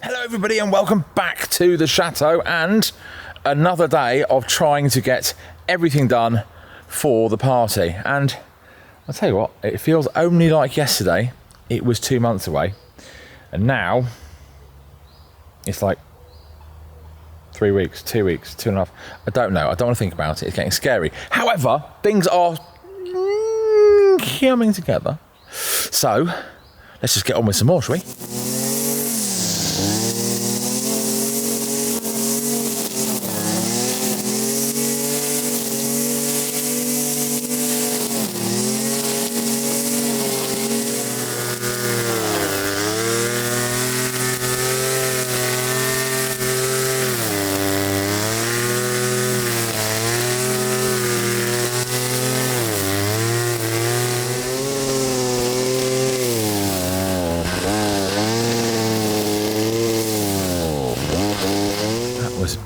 Hello everybody and welcome back to the chateau and another day of trying to get everything done for the party. And I'll tell you what, it feels only like yesterday it was 2 months away, and now it's like 3 weeks, 2 weeks, 2.5. I don't know, I don't want to think about it, it's getting scary. However, things are coming together. So let's just get on with some more, shall we?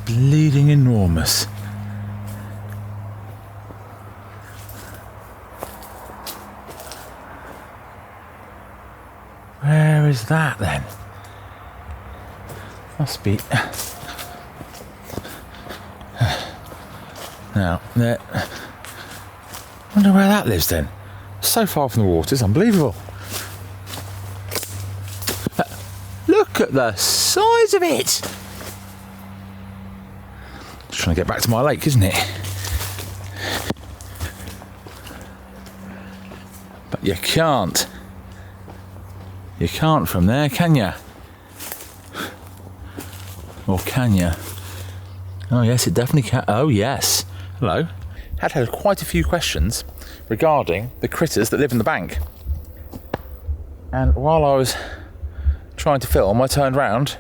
Bleeding enormous. Where is that then? Must be. Now, there. Wonder where that lives then. So far from the water, it's unbelievable. Look at the size of it. Trying to get back to my lake, isn't it? But you can't. You can't from there, can you? Or can you? Oh yes, it definitely can. Oh yes. Hello. Had quite a few questions regarding the critters that live in the bank. And while I was trying to film, I turned round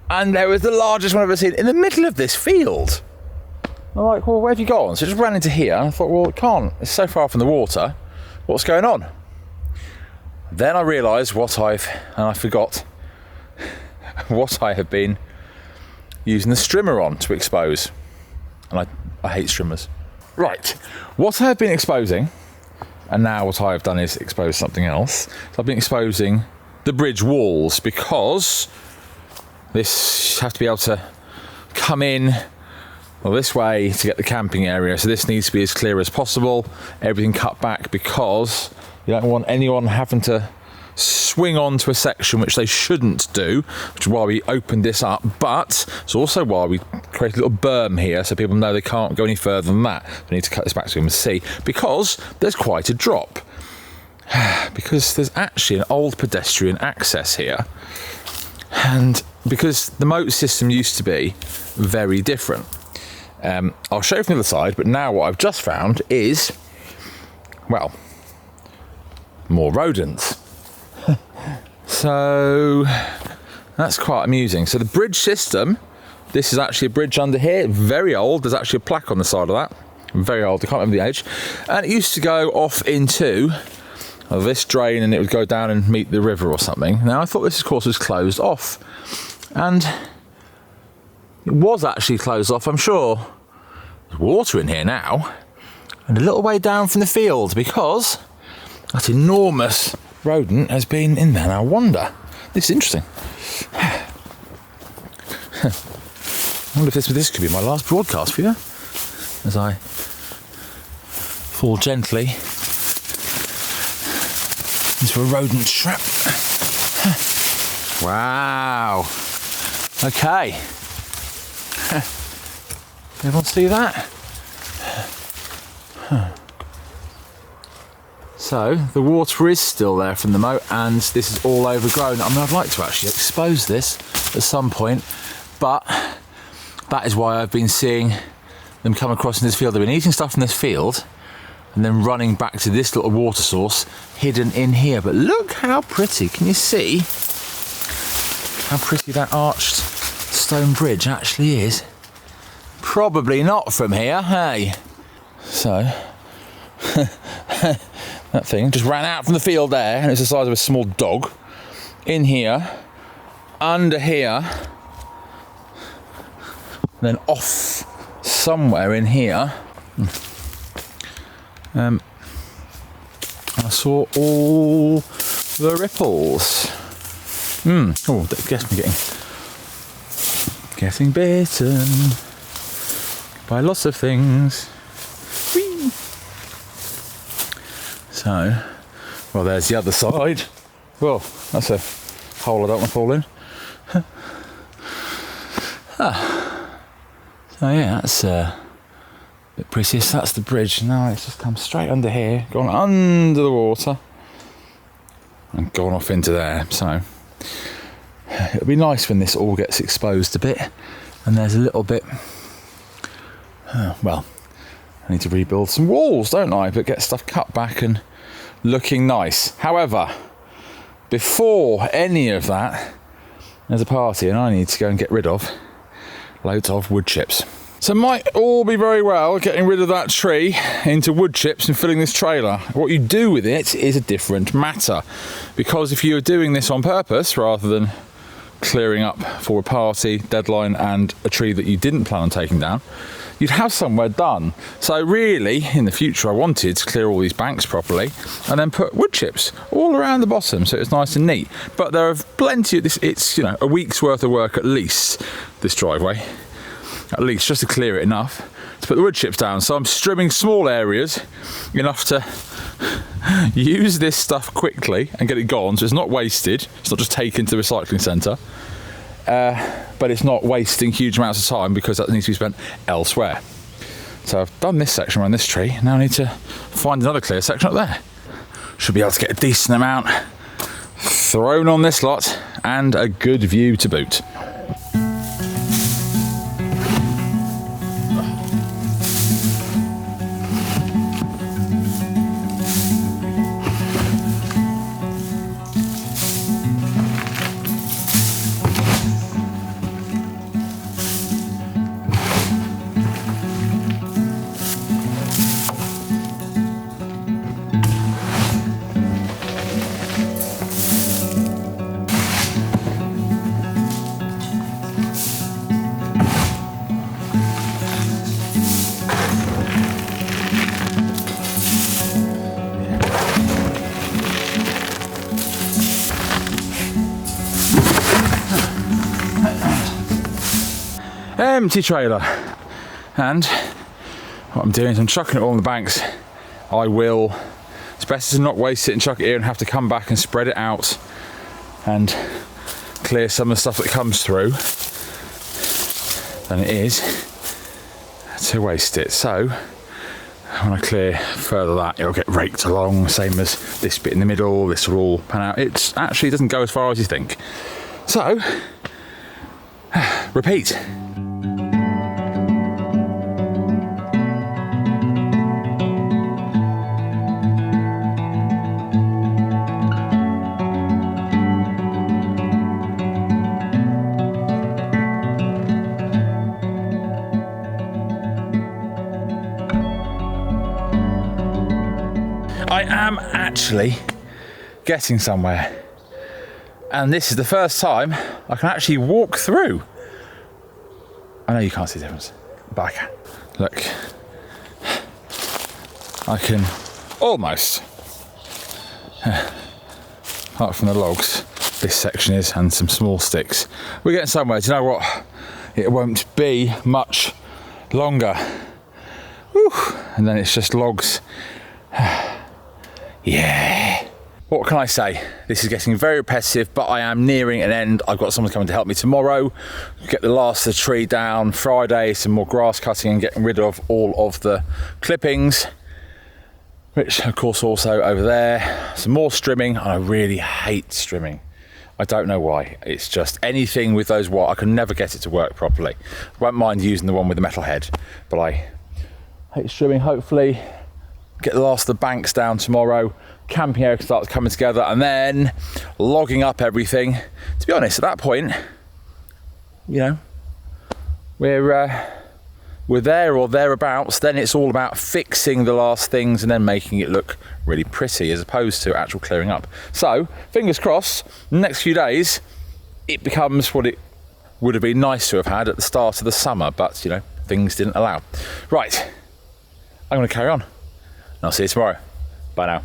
and there was the largest one I've ever seen in the middle of this field. I'm like, well, where have you gone? So I just ran into here and I thought, well, it can't. It's so far from the water. What's going on? Then I realised I forgot what I have been using the strimmer on to expose. And I hate strimmers. Right, what I have been exposing, and now what I have done is expose something else. So I've been exposing the bridge walls because this have to be able to come in this way to get the camping area, so this needs to be as clear as possible, everything cut back, because you don't want anyone having to swing onto a section which they shouldn't do, which is why we opened this up, but it's also why we create a little berm here so people know they can't go any further than that. We need to cut this back so we can see, because there's quite a drop, because there's actually an old pedestrian access here, and because the moat system used to be very different. I'll show you from the other side, but now what I've just found is, well, more rodents. So that's quite amusing. So the bridge system, this is actually a bridge under here, very old. There's actually a plaque on the side of that. Very old, I can't remember the age. And it used to go off into this drain and it would go down and meet the river or something. Now I thought this course was closed off. And it was actually closed off, I'm sure. There's water in here now, and a little way down from the field, because that enormous rodent has been in there. Now I wonder, this is interesting. I wonder if this could be my last broadcast for you, as I fall gently into a rodent trap. Wow. Okay. Everyone see that? So the water is still there from the moat, and this is all overgrown. I mean, I'd like to actually expose this at some point, but that is why I've been seeing them come across in this field. They've been eating stuff from this field and then running back to this little water source hidden in here. But look how pretty. Can you see how pretty that arched stone bridge actually is? Probably not from here, hey? So, that thing just ran out from the field there, and it's the size of a small dog. In here, under here, then off somewhere in here. I saw all the ripples. Oh, that gets me getting Getting bitten by lots of things. Whee! So, well, there's the other side. Well, that's a hole I don't want to fall in. So yeah, that's a bit pretty. So that's the bridge. Now it's just come straight under here, gone under the water, and gone off into there. So it'll be nice when this all gets exposed a bit, and there's a little bit. Well, I need to rebuild some walls, don't I? But get stuff cut back and looking nice. However, before any of that, there's a party, and I need to go and get rid of loads of wood chips. So it might all be very well getting rid of that tree into wood chips and filling this trailer. What you do with it is a different matter, because if you're doing this on purpose rather than clearing up for a party, deadline and a tree that you didn't plan on taking down, you'd have somewhere done. So really, in the future, I wanted to clear all these banks properly and then put wood chips all around the bottom so it's nice and neat. But there are plenty of this, it's, you know, a week's worth of work at least, this driveway, at least, just to clear it enough to put the wood chips down. So I'm strimming small areas enough to use this stuff quickly and get it gone so it's not wasted. It's not just taken to the recycling centre. But it's not wasting huge amounts of time because that needs to be spent elsewhere. So I've done this section around this tree. Now I need to find another clear section up there. Should be able to get a decent amount thrown on this lot and a good view to boot. Empty trailer, and what I'm doing is I'm chucking it all on the banks. It's better to not waste it and chuck it here and have to come back and spread it out and clear some of the stuff that comes through than it is to waste it. So when I clear further that, it'll get raked along, same as this bit in the middle. This will all pan out. It actually doesn't go as far as you think. So repeat. I am actually getting somewhere, and this is the first time I can actually walk through. I know you can't see the difference, but I can. Look, I can almost, apart from the logs, this section is, and some small sticks. We're getting somewhere. Do you know what? It won't be much longer. Whew. And then it's just logs. Yeah. What can I say? This is getting very repetitive, but I am nearing an end. I've got someone coming to help me tomorrow. Get the last of the tree down. Friday, some more grass cutting and getting rid of all of the clippings, which of course also over there. Some more strimming, and I really hate strimming. I don't know why. It's just anything with those wires. I can never get it to work properly. I won't mind using the one with the metal head, but I hate strimming. Hopefully get the last of the banks down tomorrow, camping area starts coming together, and then logging up everything. To be honest, at that point, you know, we're there or thereabouts. Then it's all about fixing the last things and then making it look really pretty as opposed to actual clearing up. So fingers crossed, next few days it becomes what it would have been nice to have had at the start of the summer, but you know, things didn't allow. Right, I'm going to carry on. I'll see you tomorrow. Bye now.